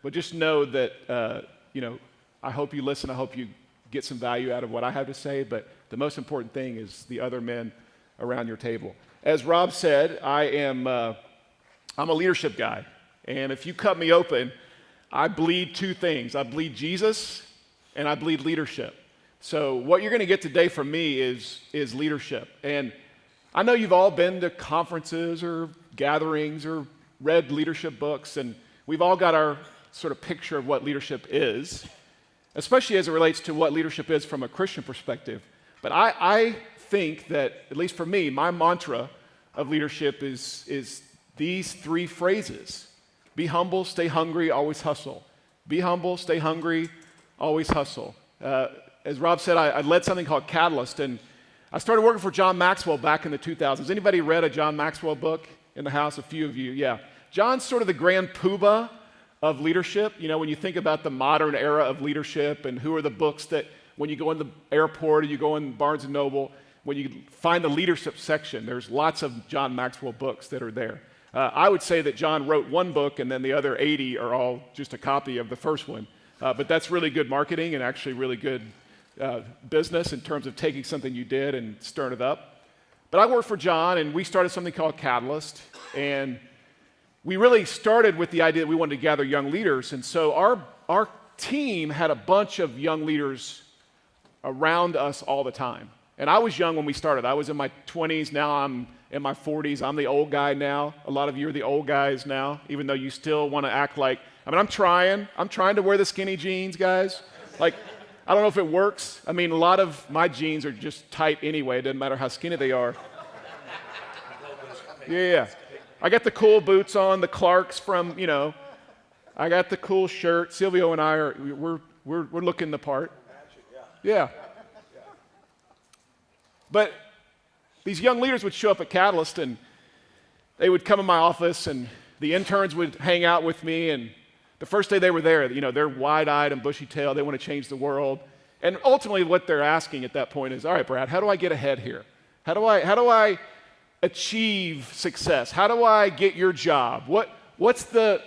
But just know that, I hope you listen. I hope you get some value out of what I have to say. But the most important thing is the other men around your table. As Rob said, I'm a leadership guy. And if you cut me open, I bleed two things. I bleed Jesus and I bleed leadership. So what you're going to get today from me is leadership. And I know you've all been to conferences or gatherings or read leadership books, and we've all got our sort of picture of what leadership is, especially as it relates to what leadership is from a Christian perspective. But I think that, at least for me, my mantra of leadership is these three phrases. Be humble, stay hungry, always hustle. Be humble, stay hungry, always hustle. As Rob said, I led something called Catalyst, and I started working for John Maxwell back in the 2000s. Anybody read a John Maxwell book in the house? A few of you, yeah. John's sort of the grand poobah of leadership. You know, when you think about the modern era of leadership and who are the books that when you go in the airport or you go in Barnes & Noble, when you find the leadership section, there's lots of John Maxwell books that are there. I would say that John wrote one book and then the other 80 are all just a copy of the first one. But that's really good marketing and actually really good business in terms of taking something you did and stirring it up. But I worked for John, and we started something called Catalyst, and we really started with the idea that we wanted to gather young leaders, and so our team had a bunch of young leaders around us all the time. And I was young when we started. I was in my 20s, now I'm in my 40s. I'm the old guy now. A lot of you are the old guys now, even though you still want to act like, I'm trying to wear the skinny jeans, guys. Like, I don't know if it works. I mean, a lot of my jeans are just tight anyway. It doesn't matter how skinny they are. Yeah. I got the cool boots on, the Clarks from, I got the cool shirt. Silvio and I we're looking the part. Yeah. But these young leaders would show up at Catalyst, and they would come in my office, and the interns would hang out with me, and the first day they were there, they're wide-eyed and bushy-tailed. They want to change the world. And ultimately what they're asking at that point is, all right, Brad, how do I get ahead here? How do I achieve success? How do I get your job? What's the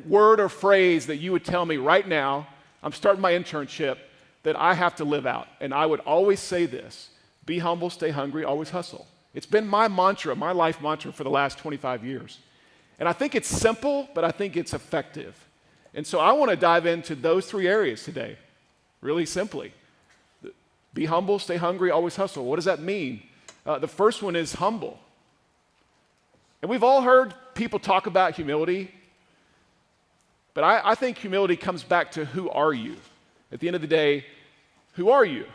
word or phrase that you would tell me right now, I'm starting my internship, that I have to live out? And I would always say this: be humble, stay hungry, always hustle. It's been my mantra, my life mantra for the last 25 years. And I think it's simple, but I think it's effective. And so I want to dive into those three areas today, really simply. Be humble, stay hungry, always hustle. What does that mean? The first one is humble. And we've all heard people talk about humility, but I think humility comes back to who are you? At the end of the day, who are you?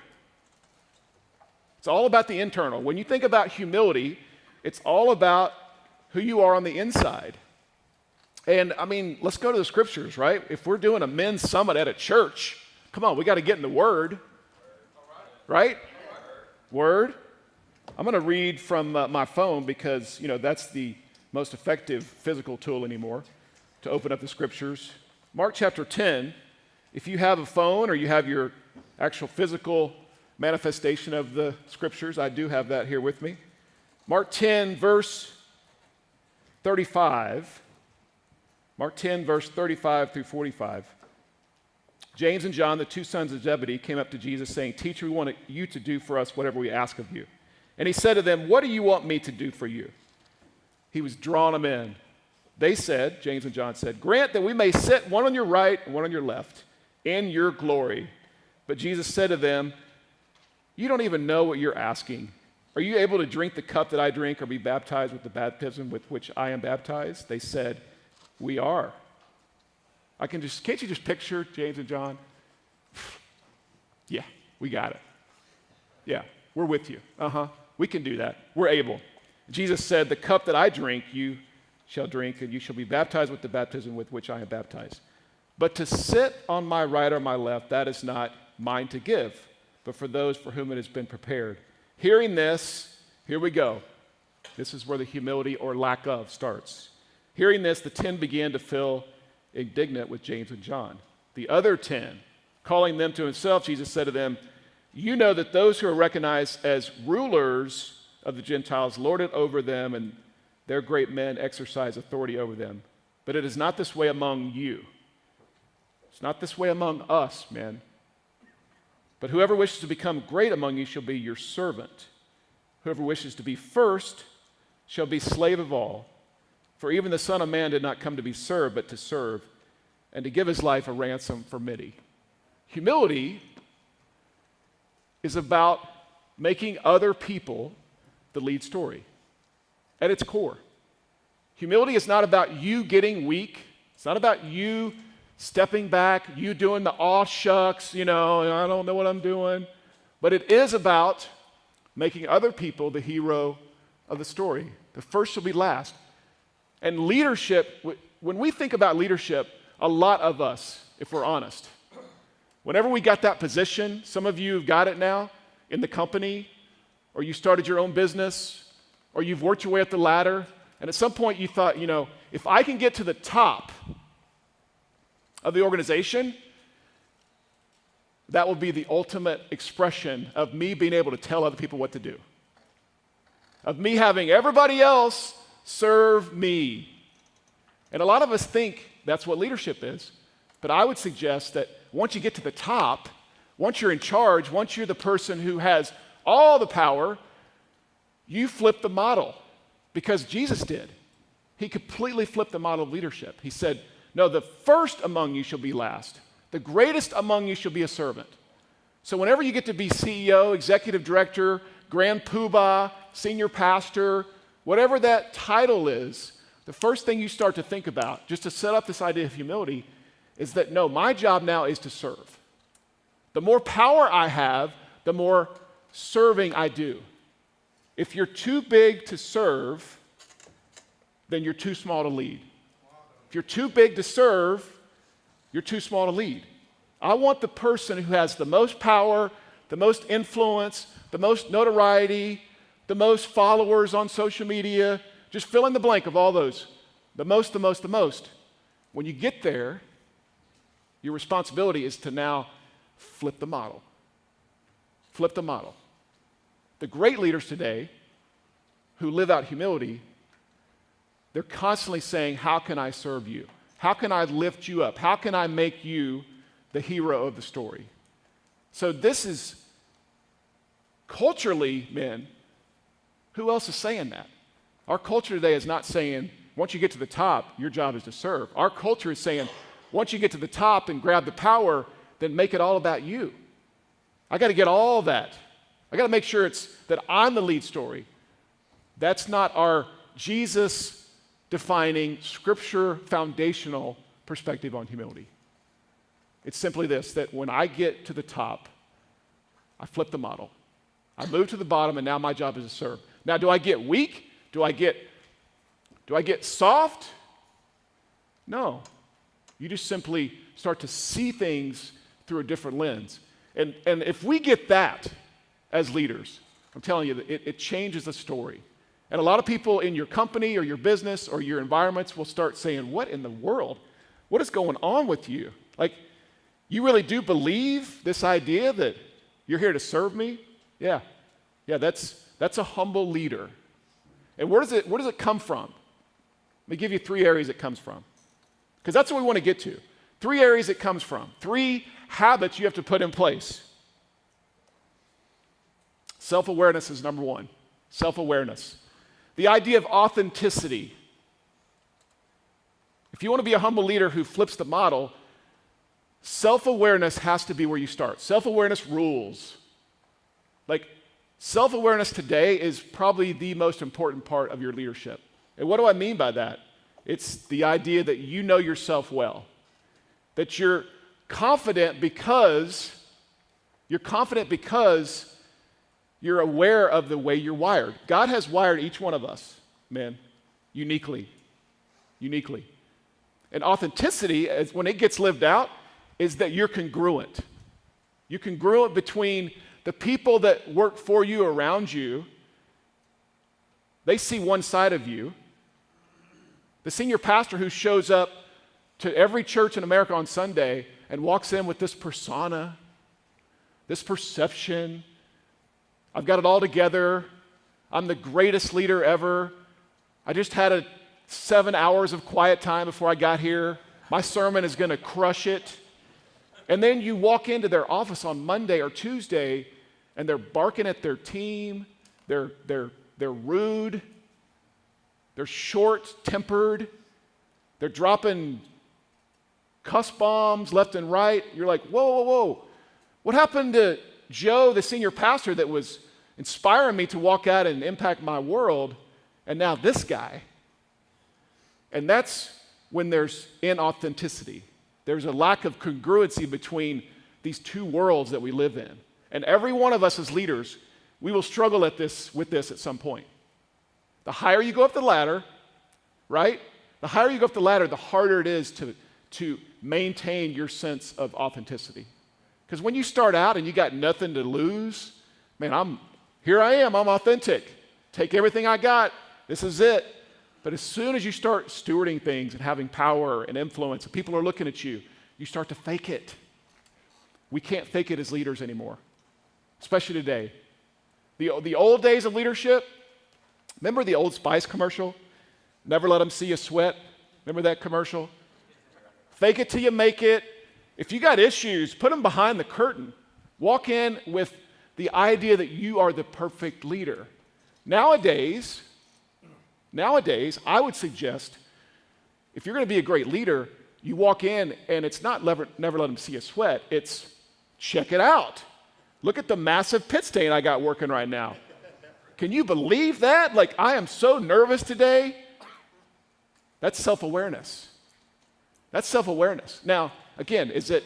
It's all about the internal. When you think about humility, it's all about who you are on the inside. And let's go to the scriptures, right? If we're doing a men's summit at a church, come on, we got to get in the Word, right? Word. I'm going to read from my phone because, that's the most effective physical tool anymore to open up the scriptures. Mark chapter 10, if you have a phone or you have your actual physical manifestation of the scriptures, I do have that here with me. Mark 10, verse 35. Mark 10, verse 35 through 45. James and John, the two sons of Zebedee, came up to Jesus saying, "Teacher, we want you to do for us whatever we ask of you." And he said to them, "What do you want me to do for you?" He was drawing them in. They said, James and John said, "Grant that we may sit one on your right and one on your left in your glory." But Jesus said to them, "You don't even know what you're asking. Are you able to drink the cup that I drink or be baptized with the baptism with which I am baptized?" They said, "We are." Can't you just picture James and John? Yeah, we got it. Yeah, we're with you. We can do that. We're able. Jesus said, "The cup that I drink, you shall drink, and you shall be baptized with the baptism with which I am baptized. But to sit on my right or my left, that is not mine to give, but for those for whom it has been prepared." Hearing this, here we go. This is where the humility or lack of starts. Hearing this, the 10 began to feel indignant with James and John. The other 10, calling them to himself, Jesus said to them, "You know that those who are recognized as rulers of the Gentiles lord it over them, and their great men exercise authority over them. But it is not this way among you. It's not this way among us, men. But whoever wishes to become great among you shall be your servant. Whoever wishes to be first shall be slave of all. For even the Son of Man did not come to be served, but to serve, and to give his life a ransom for many. Humility is about making other people the lead story at its core. Humility is not about you getting weak. It's not about you stepping back, you doing the aw shucks, I don't know what I'm doing. But it is about making other people the hero of the story. The first shall be last. And leadership, when we think about leadership, a lot of us, if we're honest, whenever we got that position, some of you have got it now in the company, or you started your own business, or you've worked your way up the ladder, and at some point you thought, if I can get to the top of the organization, that will be the ultimate expression of me being able to tell other people what to do, of me having everybody else serve me. And a lot of us think that's what leadership is, but I would suggest that once you get to the top, once you're in charge, once you're the person who has all the power, you flip the model, because Jesus did. He completely flipped the model of leadership. He said, no, the first among you shall be last. The greatest among you shall be a servant. So whenever you get to be CEO, executive director, grand poobah, senior pastor, whatever that title is, the first thing you start to think about, just to set up this idea of humility, is that no, my job now is to serve. The more power I have, the more serving I do. If you're too big to serve, then you're too small to lead. If you're too big to serve, you're too small to lead. I want the person who has the most power, the most influence, the most notoriety, the most followers on social media, just fill in the blank of all those. The most. When you get there, your responsibility is to now flip the model. Flip the model. The great leaders today who live out humility, they're constantly saying, how can I serve you? How can I lift you up? How can I make you the hero of the story? So this is culturally, men, who else is saying that? Our culture today is not saying, once you get to the top, your job is to serve. Our culture is saying, once you get to the top and grab the power, then make it all about you. I got to get all that. I got to make sure it's that I'm the lead story. That's not our Jesus-defining, scripture foundational perspective on humility. It's simply this, that when I get to the top, I flip the model. I move to the bottom, and now my job is to serve. Now, do I get weak? Do I get soft? No. You just simply start to see things through a different lens. And if we get that as leaders, I'm telling you, it changes the story. And a lot of people in your company or your business or your environments will start saying, what in the world? What is going on with you? Like, you really do believe this idea that you're here to serve me? Yeah, that's a humble leader. And where does it come from? Let me give you 3 areas it comes from, because that's what we want to get to. 3 areas it comes from. 3 habits you have to put in place. Self-awareness is number 1. Self-awareness. The idea of authenticity. If you want to be a humble leader who flips the model, self-awareness has to be where you start. Self-awareness rules. Like, self-awareness today is probably the most important part of your leadership. And what do I mean by that? It's the idea that you know yourself well. That you're confident because you're aware of the way you're wired. God has wired each one of us, men, uniquely. And authenticity, when it gets lived out, is that you're congruent. You're congruent between the people that work for you, around you. They see one side of you. The senior pastor who shows up to every church in America on Sunday and walks in with this persona, this perception, I've got it all together, I'm the greatest leader ever, I just had 7 hours of quiet time before I got here, my sermon is going to crush it. And then you walk into their office on Monday or Tuesday, and they're barking at their team. They're rude. They're short-tempered. They're dropping cuss bombs left and right. You're like, whoa, whoa, whoa. What happened to Joe, the senior pastor that was inspiring me to walk out and impact my world, and now this guy? And that's when there's inauthenticity. There's a lack of congruency between these two worlds that we live in. And every one of us as leaders, we will struggle with this at some point. The higher you go up the ladder, right? The higher you go up the ladder, the harder it is to maintain your sense of authenticity. Because when you start out and you got nothing to lose, man, here I am, I'm authentic. Take everything I got, this is it. But as soon as you start stewarding things and having power and influence, and people are looking at you, you start to fake it. We can't fake it as leaders anymore, especially today. The old days of leadership, remember the Old Spice commercial? Never let them see you sweat. Remember that commercial? Fake it till you make it. If you got issues, put them behind the curtain. Walk in with the idea that you are the perfect leader. Nowadays, I would suggest if you're going to be a great leader, you walk in and it's not never let them see you sweat. It's check it out. Look at the massive pit stain I got working right now. Can you believe that? Like, I am so nervous today. That's self-awareness. That's self-awareness. Now, again, is it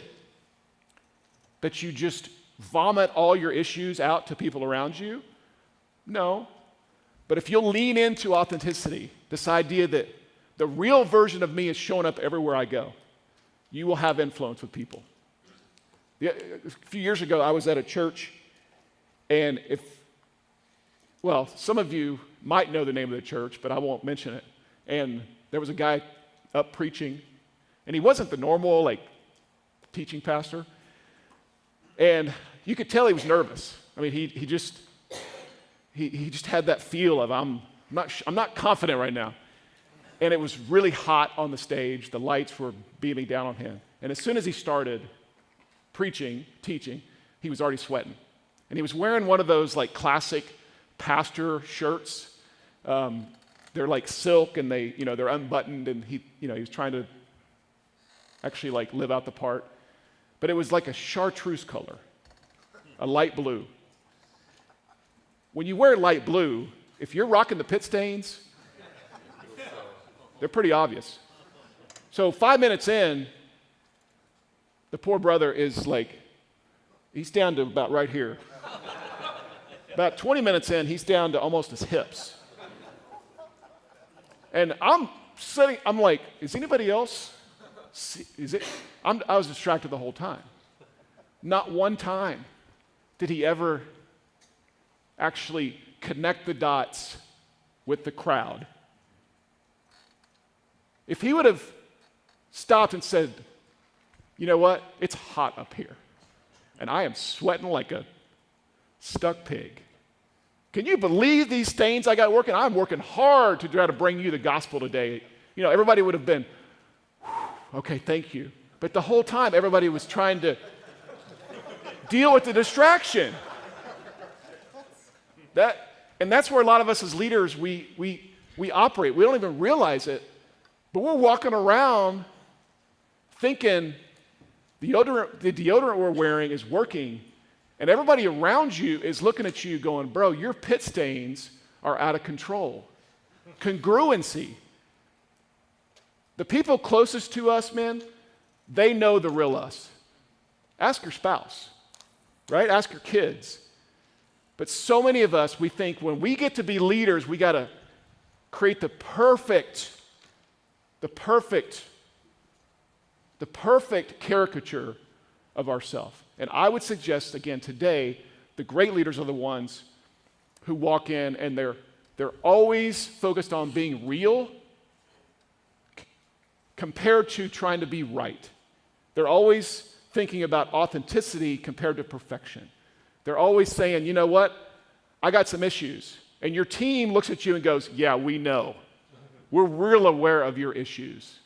that you just vomit all your issues out to people around you? No. But if you'll lean into authenticity, this idea that the real version of me is showing up everywhere I go, you will have influence with people. A few years ago, I was at a church, and some of you might know the name of the church, but I won't mention it. And there was a guy up preaching, and he wasn't the normal, teaching pastor. And you could tell he was nervous. I mean, he just had that feel of I'm not confident right now. And it was really hot on the stage. The lights were beaming down on him. And as soon as he started preaching, teaching, he was already sweating. And he was wearing one of those classic pastor shirts. They're like silk and they're unbuttoned, and he was trying to actually live out the part. But it was like a chartreuse color, a light blue. When you wear light blue, if you're rocking the pit stains, they're pretty obvious. So 5 minutes in, the poor brother is he's down to about right here. About 20 minutes in, he's down to almost his hips. And I'm like, is anybody else? I was distracted the whole time. Not one time did he ever actually connect the dots with the crowd. If he would have stopped and said, you know what, it's hot up here, and I am sweating like a stuck pig. Can you believe these stains I got working? I'm working hard to try to bring you the gospel today. Everybody would have been, okay, thank you. But the whole time, everybody was trying to deal with the distraction. And that's where a lot of us as leaders, we operate. We don't even realize it, but we're walking around thinking the deodorant we're wearing is working, and everybody around you is looking at you going, bro, your pit stains are out of control. Congruency. The people closest to us, men, they know the real us. Ask your spouse, right? Ask your kids. But so many of us, we think when we get to be leaders, we got to create the perfect caricature of ourselves. And I would suggest, again, today, the great leaders are the ones who walk in and they're always focused on being real compared to trying to be right. They're always thinking about authenticity compared to perfection. They're always saying, you know what? I got some issues. And your team looks at you and goes, yeah, we know. We're real aware of your issues.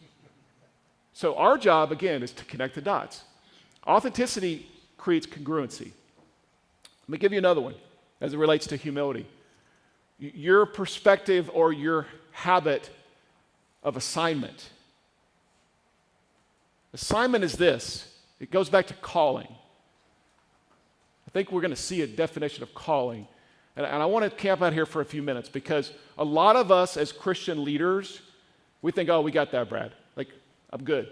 So our job, again, is to connect the dots. Authenticity creates congruency. Let me give you another one as it relates to humility. Your perspective or your habit of assignment. Assignment is this. It goes back to calling. I think we're going to see a definition of calling. And I want to camp out here for a few minutes because a lot of us as Christian leaders, we think, oh, we got that, Brad. Like, I'm good.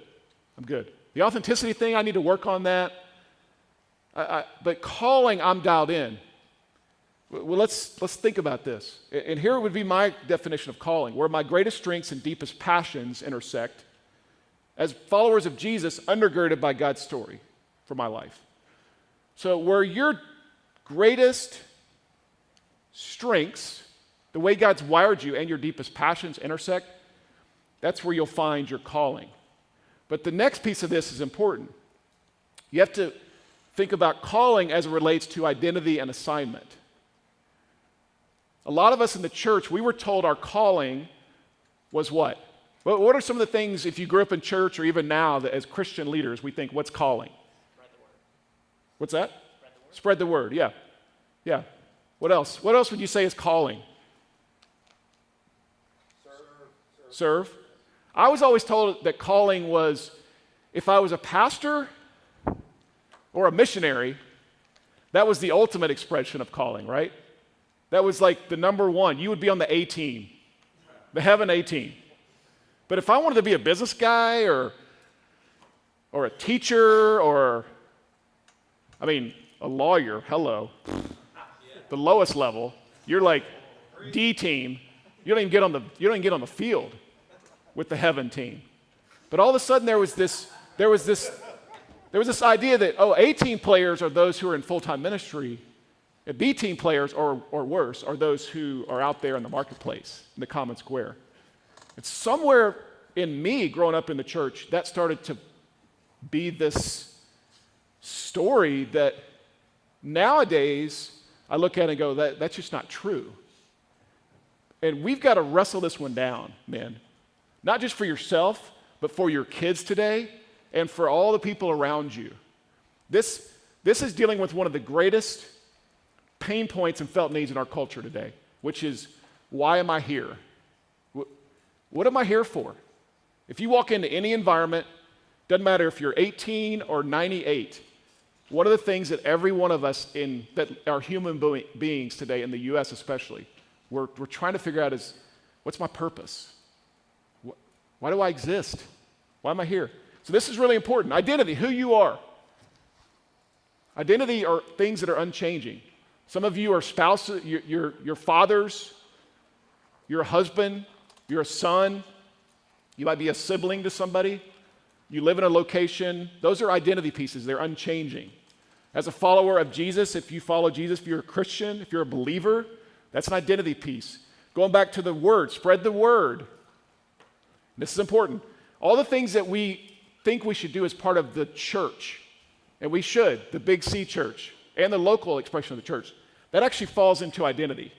The authenticity thing, I need to work on that. But calling, I'm dialed in. Well, let's think about this. And here would be my definition of calling, where my greatest strengths and deepest passions intersect as followers of Jesus, undergirded by God's story for my life. So where your greatest strengths, the way God's wired you, and your deepest passions intersect, that's where you'll find your calling. But the next piece of this is important. You have to think about calling as it relates to identity and assignment. A lot of us in the church, we were told our calling was what? What are some of the things, if you grew up in church or even now, that as Christian leaders, we think, what's calling? Spread the word. What's that? Spread the word, yeah. Yeah. What else? What else would you say is calling? Serve. I was always told that calling was, if I was a pastor or a missionary, that was the ultimate expression of calling, right? That was like the number one. You would be on the A team, the heaven A team. But if I wanted to be a business guy or a teacher or, a lawyer, hello, the lowest level, you're like D team. You don't even get on the field with the heaven team. But all of a sudden there was this idea that, A team players are those who are in full-time ministry, and B team players, or worse, are those who are out there in the marketplace, in the common square. And somewhere in me, growing up in the church, that started to be this story that nowadays I look at it and go, that's just not true. And we've got to wrestle this one down, man. Not just for yourself, but for your kids today and for all the people around you. This is dealing with one of the greatest pain points and felt needs in our culture today, which is, why am I here? What am I here for? If you walk into any environment, doesn't matter if you're 18 or 98, one of the things that every one of us that are human beings today, in the U.S. especially, we're trying to figure out is, what's my purpose? Why do I exist? Why am I here? So this is really important. Identity, who you are. Identity are things that are unchanging. Some of you are spouses, you're fathers, you're a husband, you're a son, you might be a sibling to somebody, you live in a location. Those are identity pieces, they're unchanging. As a follower of Jesus, if you follow Jesus, if you're a Christian, if you're a believer, that's an identity piece. Going back to the word, spread the word. This is important. All the things that we think we should do as part of the church, and we should, the Big C church, and the local expression of the church, that actually falls into identity.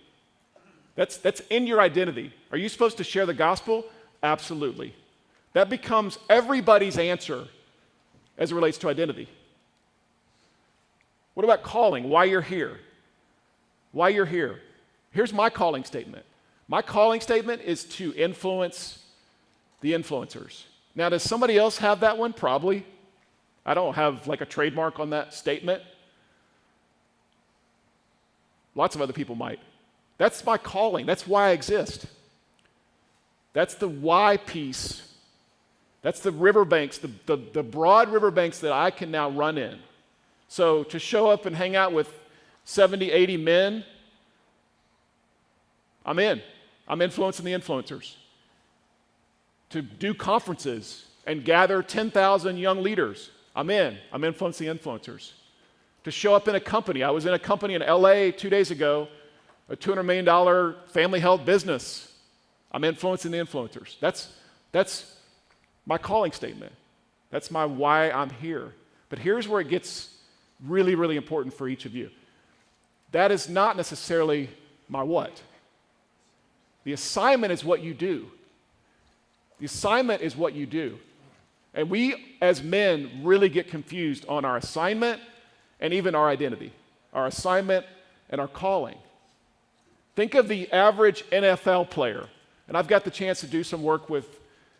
That's in your identity. Are you supposed to share the gospel? Absolutely. That becomes everybody's answer as it relates to identity. What about calling? Why you're here? Why you're here? Here's my calling statement. My calling statement is to influence the influencers. Now, does somebody else have that one? Probably. I don't have like a trademark on that statement. Lots of other people might. That's my calling. That's why I exist. That's the why piece. That's the riverbanks, the broad riverbanks that I can now run in. So to show up and hang out with 70, 80 men, I'm in. I'm influencing the influencers. To do conferences and gather 10,000 young leaders, I'm in. I'm influencing the influencers. To show up in a company. I was in a company in LA 2 days ago, a $200 million family-held business. I'm influencing the influencers. That's my calling statement. That's my why I'm here. But here's where it gets really, really important for each of you. That is not necessarily my what. The assignment is what you do. The assignment is what you do. And we, as men, really get confused on our assignment and even our identity, our assignment and our calling. Think of the average NFL player. And I've got the chance to do some work with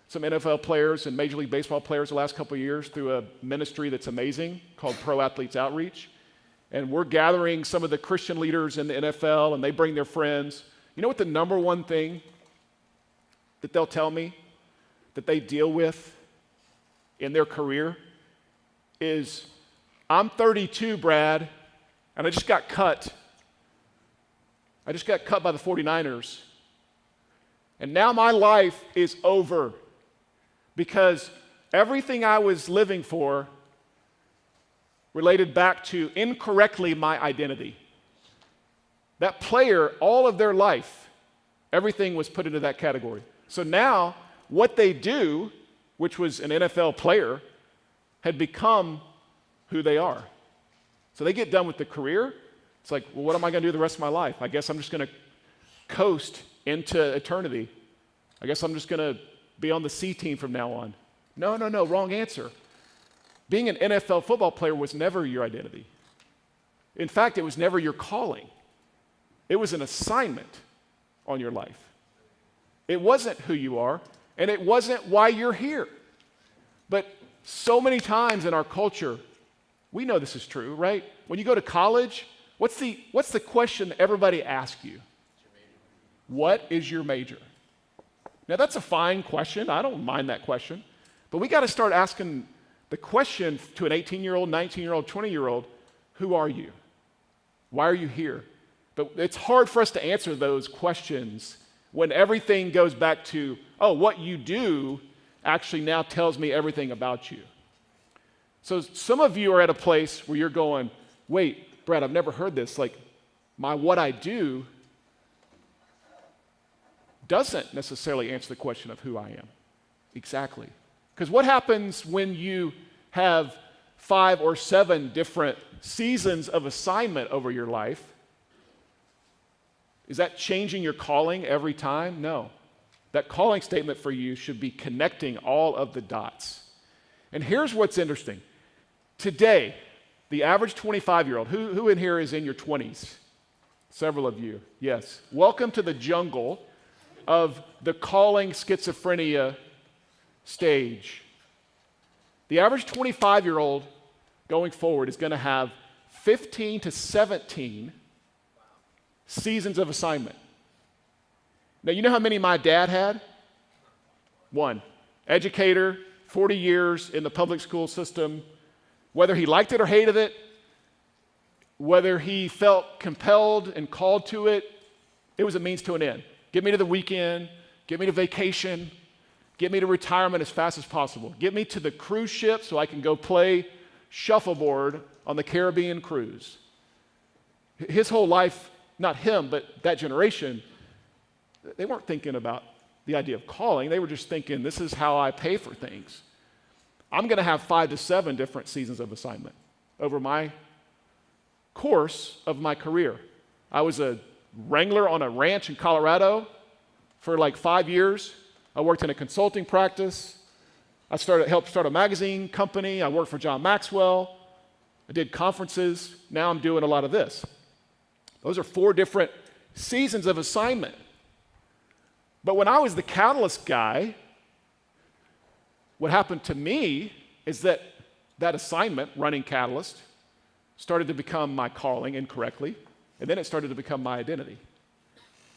some NFL players and Major League Baseball players the last couple of years through a ministry that's amazing called Pro Athletes Outreach. And we're gathering some of the Christian leaders in the NFL, and they bring their friends. You know what the number one thing that they'll tell me that they deal with in their career is, I'm 32, Brad, and I just got cut. I just got cut by the 49ers. And now my life is over because everything I was living for related back to incorrectly my identity. That player, all of their life, everything was put into that category. So now what they do, which was an NFL player, had become who they are. So they get done with the career. It's like, well, what am I going to do the rest of my life? I guess I'm just going to coast into eternity. I guess I'm just going to be on the C team from now on. No, wrong answer. Being an NFL football player was never your identity. In fact, it was never your calling. It was an assignment on your life. It wasn't who you are, and it wasn't why you're here. But so many times in our culture, we know this is true, right? When you go to college, what's the question everybody asks you? What is your major? Now, that's a fine question. I don't mind that question. But we got to start asking the question to an 18-year-old, 19-year-old, 20-year-old, who are you? Why are you here? But it's hard for us to answer those questions when everything goes back to, oh, what you do actually now tells me everything about you. So some of you are at a place where you're going, wait, Brad, I've never heard this. Like, my what I do doesn't necessarily answer the question of who I am. Exactly. Because what happens when you have 5 or 7 different seasons of assignment over your life? Is that changing your calling every time? No. That calling statement for you should be connecting all of the dots. And here's what's interesting. Today, the average 25-year-old, who in here is in your 20s? Several of you, yes. Welcome to the jungle of the calling schizophrenia stage. The average 25-year-old going forward is going to have 15 to 17 seasons of assignment. Now, you know how many my dad had? 1. Educator, 40 years in the public school system. Whether he liked it or hated it, whether he felt compelled and called to it, it was a means to an end. Get me to the weekend, get me to vacation, get me to retirement as fast as possible. Get me to the cruise ship so I can go play shuffleboard on the Caribbean cruise. His whole life, not him, but that generation, they weren't thinking about the idea of calling. They were just thinking, this is how I pay for things. I'm going to have 5 to 7 different seasons of assignment over my course of my career. I was a wrangler on a ranch in Colorado for like 5 years. I worked in a consulting practice. I helped start a magazine company. I worked for John Maxwell. I did conferences. Now I'm doing a lot of this. Those are 4 different seasons of assignment. But when I was the Catalyst guy, what happened to me is that assignment, running Catalyst, started to become my calling incorrectly, and then it started to become my identity.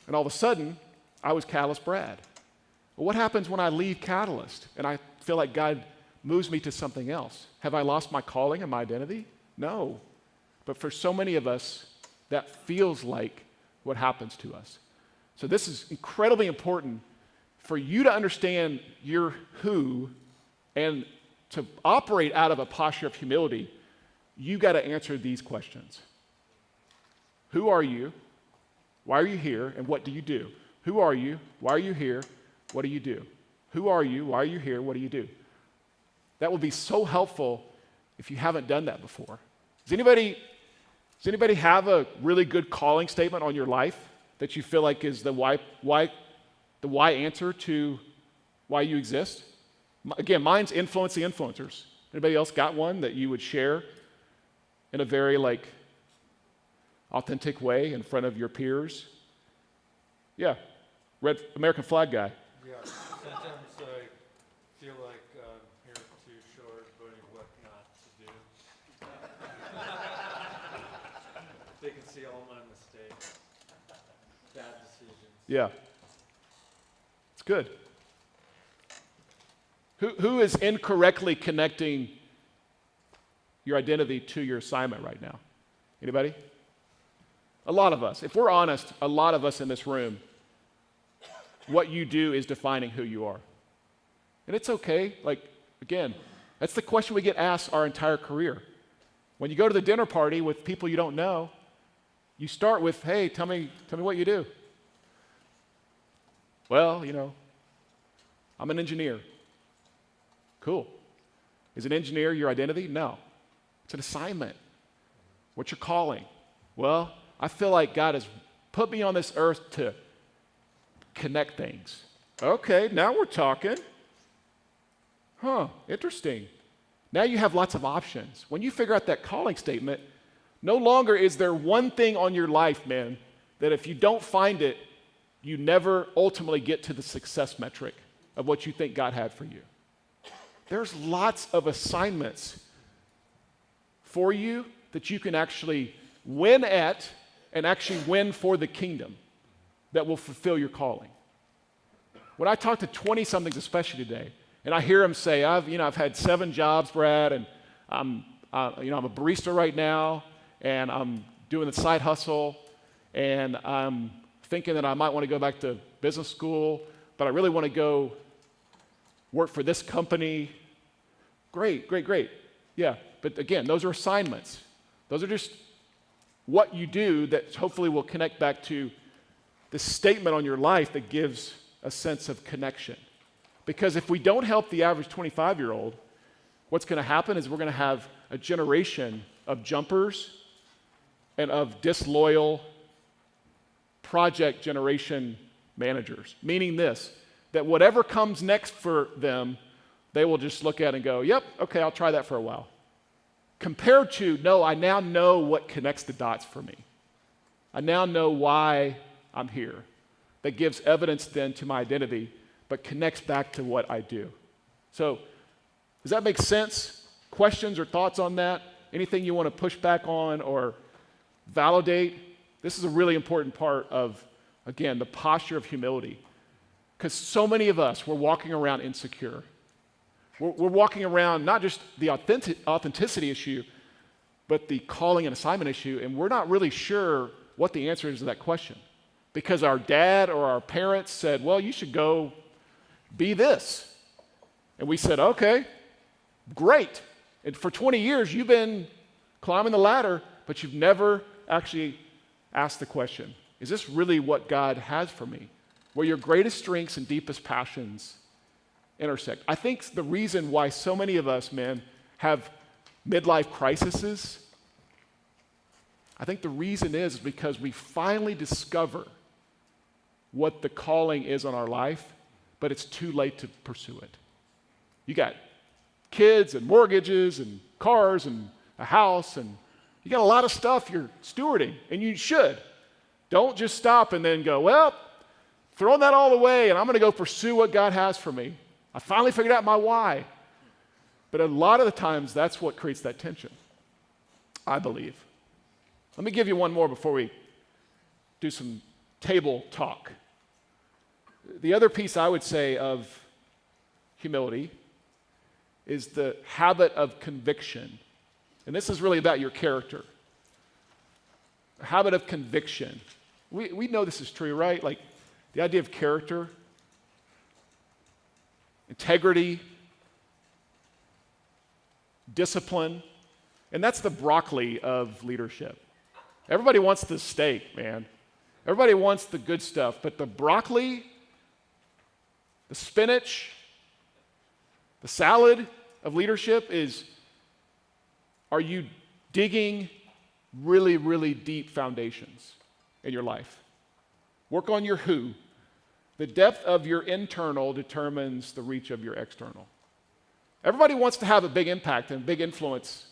And all of a sudden, I was Catalyst Brad. Well, what happens when I leave Catalyst and I feel like God moves me to something else? Have I lost my calling and my identity? No. But for so many of us, that feels like what happens to us. So this is incredibly important for you to understand your who, and to operate out of a posture of humility. You got to answer these questions. Who are you? Why are you here? And what do you do? Who are you? Why are you here? What do you do? Who are you? Why are you here? What do you do? That will be so helpful if you haven't done that before. Does anybody have a really good calling statement on your life that you feel like is the why answer to why you exist? Again, mine's influence the influencers. Anybody else got one that you would share in a very authentic way in front of your peers? Yeah, red American flag guy. Yeah, sometimes I feel like I'm here to show everybody what not to do. They can see all my mistakes, bad decisions. Yeah, it's good. Who is incorrectly connecting your identity to your assignment right now? Anybody? A lot of us. If we're honest, a lot of us in this room, what you do is defining who you are. And it's okay. Again, that's the question we get asked our entire career. When you go to the dinner party with people you don't know, you start with, hey, tell me what you do. Well, I'm an engineer. Cool. Is an engineer your identity? No. It's an assignment. What's your calling? Well, I feel like God has put me on this earth to connect things. Okay, now we're talking. Interesting. Now you have lots of options. When you figure out that calling statement, no longer is there one thing on your life, man, that if you don't find it, you never ultimately get to the success metric of what you think God had for you. There's lots of assignments for you that you can actually win at and actually win for the kingdom that will fulfill your calling. When I talk to 20-somethings especially today, and I hear them say, I've had 7 jobs, Brad, and I'm a barista right now, and I'm doing the side hustle, and I'm thinking that I might want to go back to business school, but I really want to go work for this company. Great. Yeah, but again, those are assignments. Those are just what you do that hopefully will connect back to the statement on your life that gives a sense of connection. Because if we don't help the average 25-year-old, what's going to happen is we're going to have a generation of jumpers and of disloyal project generation managers. Meaning this, that whatever comes next for them, they will just look at and go, yep, okay, I'll try that for a while. Compared to, no, I now know what connects the dots for me. I now know why I'm here. That gives evidence then to my identity, but connects back to what I do. So, does that make sense? Questions or thoughts on that? Anything you want to push back on or validate? This is a really important part of, again, the posture of humility. Because so many of us, we're walking around insecure. We're walking around not just the authenticity issue, but the calling and assignment issue, and we're not really sure what the answer is to that question. Because our dad or our parents said, well, you should go be this. And we said, okay, great. And for 20 years, you've been climbing the ladder, but you've never actually asked the question, is this really what God has for me? Where your greatest strengths and deepest passions intersect. I think the reason why so many of us, man, have midlife crises, I think the reason is because we finally discover what the calling is on our life, but it's too late to pursue it. You got kids and mortgages and cars and a house, and you got a lot of stuff you're stewarding, and you should. Don't just stop and then go, well, throwing that all away, and I'm going to go pursue what God has for me. I finally figured out my why. But a lot of the times, that's what creates that tension, I believe. Let me give you one more before we do some table talk. The other piece I would say of humility is the habit of conviction. And this is really about your character. A habit of conviction. We know this is true, right? Like the idea of character, integrity, discipline, and that's the broccoli of leadership. Everybody wants the steak, man. Everybody wants the good stuff, but the broccoli, the spinach, the salad of leadership is, are you digging really, really deep foundations in your life? Work on your who. The depth of your internal determines the reach of your external. Everybody wants to have a big impact and big influence.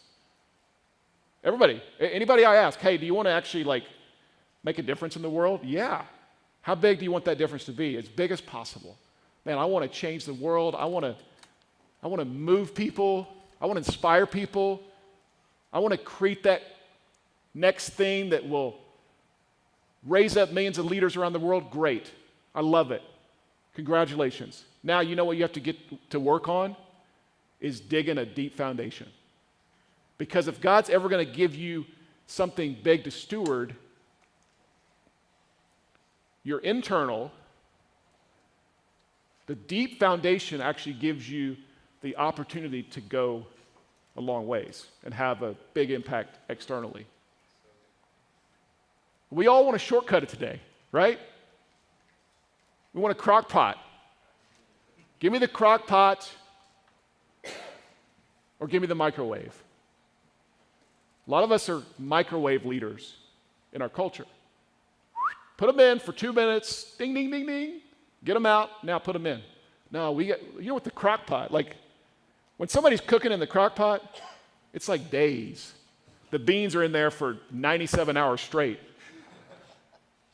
Everybody. Anybody I ask, hey, do you want to actually like make a difference in the world? Yeah. How big do you want that difference to be? As big as possible. Man, I want to change the world. I want to move people. I want to inspire people. I want to create that next thing that will raise up millions of leaders around the world. Great. I love it. Congratulations. Now you know what you have to get to work on is digging a deep foundation. Because if God's ever going to give you something big to steward, your internal, the deep foundation actually gives you the opportunity to go a long ways and have a big impact externally. We all want to shortcut it today, right? We want a crock pot. Give me the crock pot or give me the microwave. A lot of us are microwave leaders in our culture. Put them in for 2 minutes, ding, ding, ding, ding. Get them out, now put them in. No, you know what, the crock pot, like when somebody's cooking in the crock pot, it's like days. The beans are in there for 97 hours straight.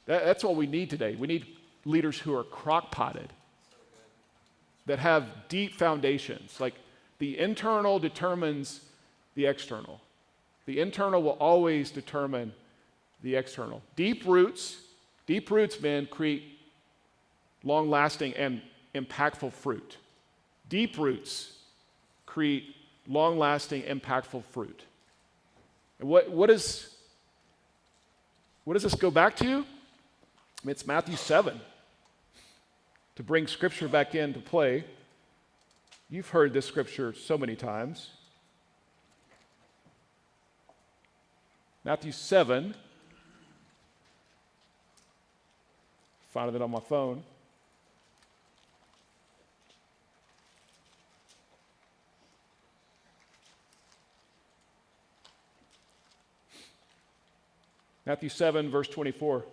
That's what we need today. We need leaders who are crock potted, that have deep foundations. Like the internal determines the external. The internal will always determine the external. Deep roots, men, create long-lasting and impactful fruit. Deep roots create long-lasting, impactful fruit. And what does this go back to? I mean, it's Matthew 7. To bring Scripture back into play, you've heard this Scripture so many times. Matthew 7. Finding it on my phone. Matthew 7, verse 24.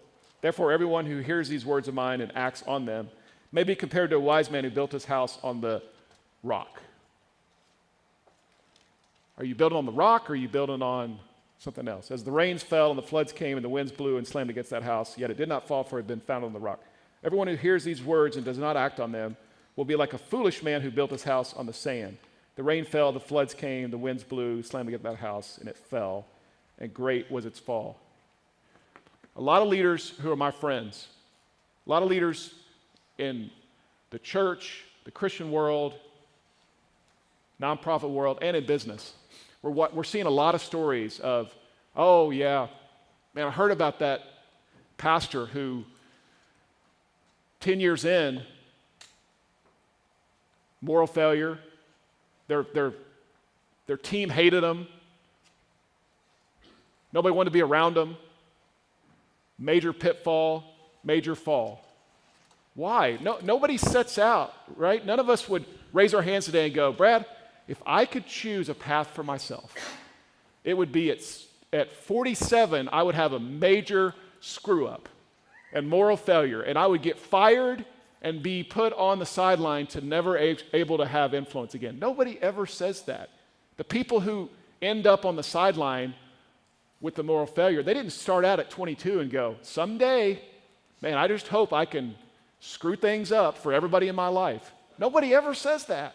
Therefore, everyone who hears these words of mine and acts on them may be compared to a wise man who built his house on the rock. Are you building on the rock or are you building on something else? As the rains fell and the floods came and the winds blew and slammed against that house, yet it did not fall, for it had been founded on the rock. Everyone who hears these words and does not act on them will be like a foolish man who built his house on the sand. The rain fell, the floods came, the winds blew, slammed against that house, and it fell, and great was its fall. A lot of leaders who are my friends, a lot of leaders in the church, the Christian world, nonprofit world, and in business, we're seeing a lot of stories of, oh yeah, man, I heard about that pastor who 10 years in, moral failure, their team hated him, nobody wanted to be around him, major pitfall, major fall. Why? Nobody sets out, right? None of us would raise our hands today and go, Brad, if I could choose a path for myself, it would be at 47, I would have a major screw up and moral failure, and I would get fired and be put on the sideline to never able to have influence again. Nobody ever says that. The people who end up on the sideline with the moral failure, they didn't start out at 22 and go, someday, man, I just hope I can screw things up for everybody in my life. Nobody ever says that.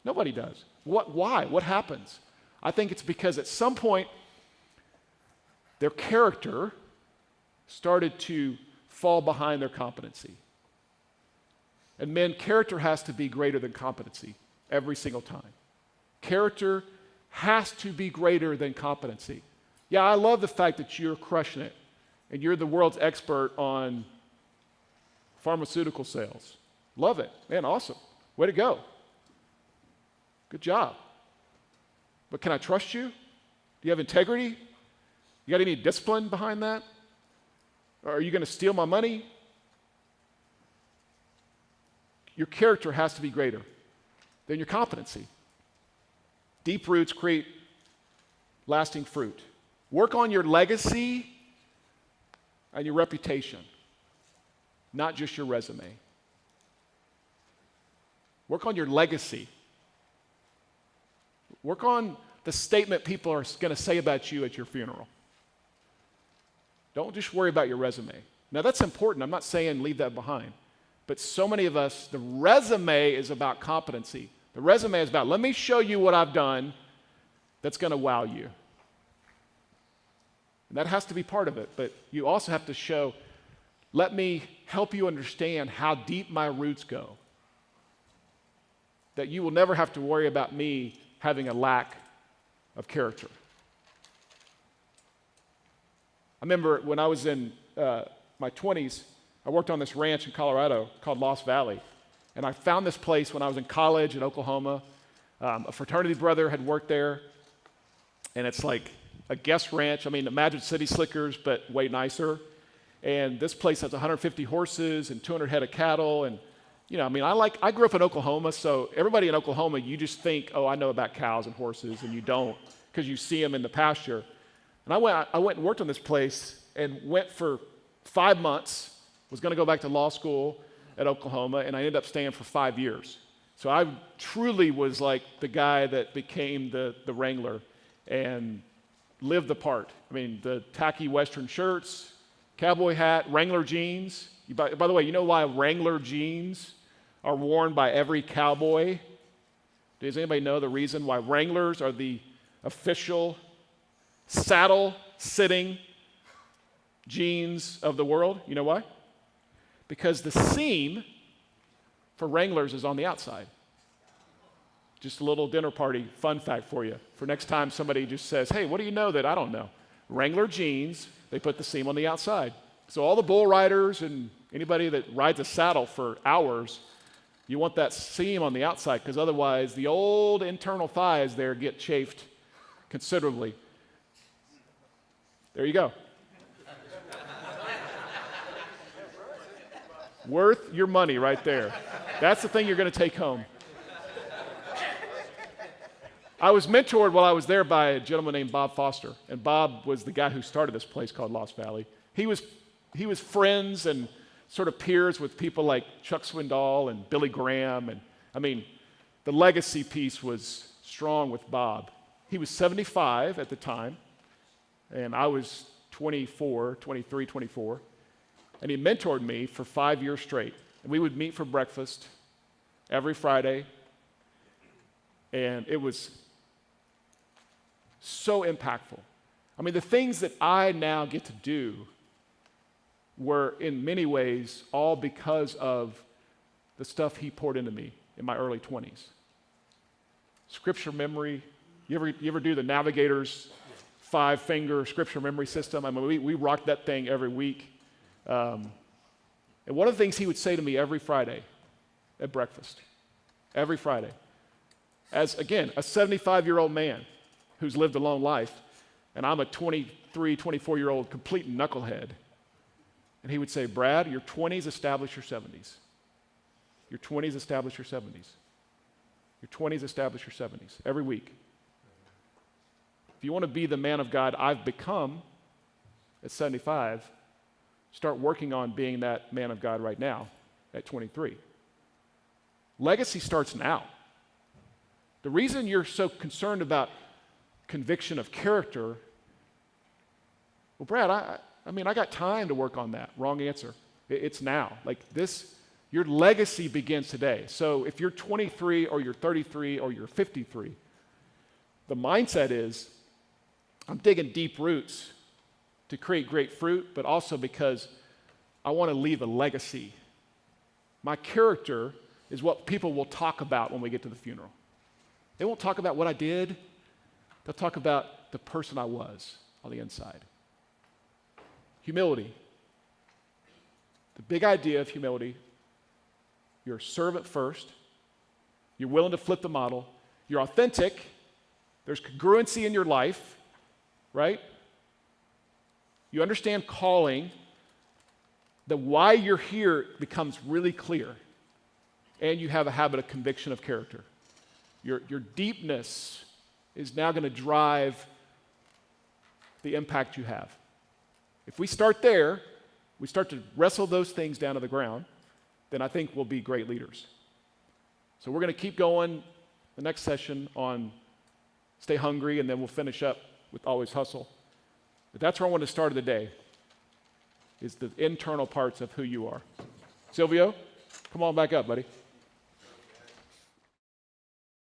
Nobody does. Why? What happens? I think it's because at some point, their character started to fall behind their competency. And men, character has to be greater than competency every single time. Character has to be greater than competency. Yeah, I love the fact that you're crushing it and you're the world's expert on pharmaceutical sales. Love it. Man, awesome. Way to go. Good job. But can I trust you? Do you have integrity? You got any discipline behind that? Or are you going to steal my money? Your character has to be greater than your competency. Deep roots create lasting fruit. Work on your legacy and your reputation, not just your resume. Work on your legacy. Work on the statement people are going to say about you at your funeral. Don't just worry about your resume. Now, that's important. I'm not saying leave that behind. But so many of us, the resume is about competency. The resume is about, let me show you what I've done that's going to wow you. And that has to be part of it. But you also have to show, let me help you understand how deep my roots go. That you will never have to worry about me having a lack of character. I remember when I was in my 20s, I worked on this ranch in Colorado called Lost Valley. And I found this place when I was in college in Oklahoma. A fraternity brother had worked there. And it's like a guest ranch. I mean, imagine City Slickers, but way nicer. And this place has 150 horses and 200 head of cattle. And, I grew up in Oklahoma, so everybody in Oklahoma, you just think, oh, I know about cows and horses, and you don't, because you see them in the pasture. And I went and worked on this place and went for 5 months, was going to go back to law school at Oklahoma, and I ended up staying for 5 years. So I truly was like the guy that became the wrangler and lived the part. I mean, the tacky Western shirts, cowboy hat, Wrangler jeans. By the way, you know why Wrangler jeans are worn by every cowboy? Does anybody know the reason why Wranglers are the official saddle-sitting jeans of the world? You know why? Because the seam for Wranglers is on the outside. Just a little dinner party fun fact for you. For next time somebody just says, hey, what do you know that I don't know? Wrangler jeans, they put the seam on the outside. So all the bull riders and anybody that rides a saddle for hours, you want that seam on the outside, because otherwise the old internal thighs there get chafed considerably. There you go. Worth your money right there. That's the thing you're going to take home. I was mentored while I was there by a gentleman named Bob Foster, and Bob was the guy who started this place called Lost Valley. He was friends and sort of peers with people like Chuck Swindoll and Billy Graham, and the legacy piece was strong with Bob. He was 75 at the time, and I was 24, and he mentored me for 5 years straight. And we would meet for breakfast every Friday, and it was so impactful. The things that I now get to do were in many ways all because of the stuff he poured into me in my early 20s. Scripture memory. You ever do the Navigator's 5-finger scripture memory system? We rocked that thing every week. And one of the things he would say to me every Friday at breakfast, every Friday, as, again, a 75-year-old man who's lived a long life, and I'm a 23, 24-year-old complete knucklehead. And he would say, Brad, your 20s establish your 70s. Your 20s establish your 70s. Your 20s establish your 70s, every week. If you want to be the man of God I've become at 75, start working on being that man of God right now at 23. Legacy starts now. The reason you're so concerned about conviction of character, well, Brad, I got time to work on that. Wrong answer. It's now. Your legacy begins today. So if you're 23 or you're 33 or you're 53, the mindset is, I'm digging deep roots to create great fruit, but also because I want to leave a legacy. My character is what people will talk about when we get to the funeral. They won't talk about what I did. They'll talk about the person I was on the inside. Humility. The big idea of humility, you're a servant first. You're willing to flip the model. You're authentic. There's congruency in your life, right? You understand calling. The why you're here becomes really clear. And you have a habit of conviction of character. Your deepness is now going to drive the impact you have. If we start there, we start to wrestle those things down to the ground, then I think we'll be great leaders. So we're going to keep going the next session on stay hungry, and then we'll finish up with always hustle. But that's where I want to start the day, is the internal parts of who you are. Silvio, come on back up, buddy.